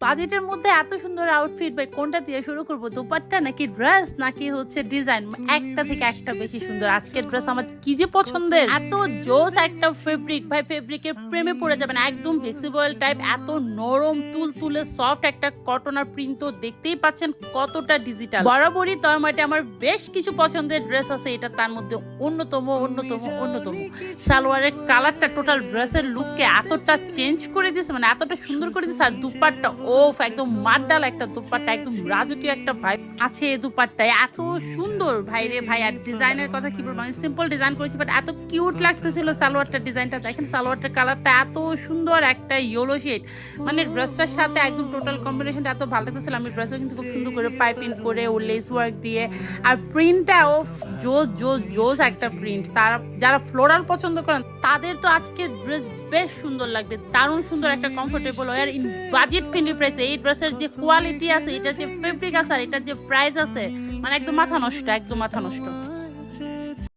বাজেটের মধ্যে এত সুন্দর আউটফিট ভাই কোনটা দিয়ে শুরু করবো? দোপাট্টা নাকি ড্রেস নাকি হচ্ছে ডিজাইন? একটা থেকে একটা বেশি সুন্দর। আজকের ড্রেস আমার কি যে পছন্দের, এত জোস একটা ফেব্রিক ভাই, ফেব্রিকের প্রেমে পড়ে যাবেন। একদম ফ্লেক্সিবল টাইপ, এত নরম তুলতুলে সফট একটা কটন আর প্রিন্ট তো দেখতেই পাচ্ছেন কতটা ডিজিটাল। বরাবরই তার মাঝে আমার বেশ কিছু পছন্দের ড্রেস আছে, এটা তার মধ্যে অন্যতম। সালোয়ারের কালারটা টোটাল ড্রেসের লুককে এতটা চেঞ্জ করে দিয়েছে, মানে এতটা সুন্দর করে দিয়েছে। আর দুপাট্টা ওফ, একদম মাড্ডাল একটা দুপাট্টা, একদম রাজকীয় একটা ভাই আছে এই দুপাট্টায়, এত সুন্দর ভাই রে ভাই। আর ডিজাইনের কথা কি বলবো, আমি সিম্পল ডিজাইন করেছি বাট এত কিউট লাগতেছিল সালোয়ারটার ডিজাইনটা। দেখেন সালোয়ারটার কালারটা এত সুন্দর, একটা ইয়েলো শেড, মানে ড্রেসটার সাথে একদম টোটাল কম্বিনেশনটা এত ভালো লাগতেছিল। আমি ড্রেসও কিন্তু খুব সুন্দর করে পাইপিং করে ও লেস ওয়ার্ক দিয়ে, আর প্রিন্টটা ও জোস একটা প্রিন্ট। তারা যারা ফ্লোরাল পছন্দ করেন তাদের তো আজকে ড্রেস বেশ সুন্দর লাগবে, দারুণ সুন্দর একটা কমফোর্টেবল আর ইন বাজেট ফ্রেন্ডলি প্রাইসে এই ড্রেসের যে কোয়ালিটি আছে, এটার যে ফেব্রিক আছে আর এটার যে প্রাইস আছে, মানে একদম মাথা নষ্ট, একদম মাথা নষ্ট।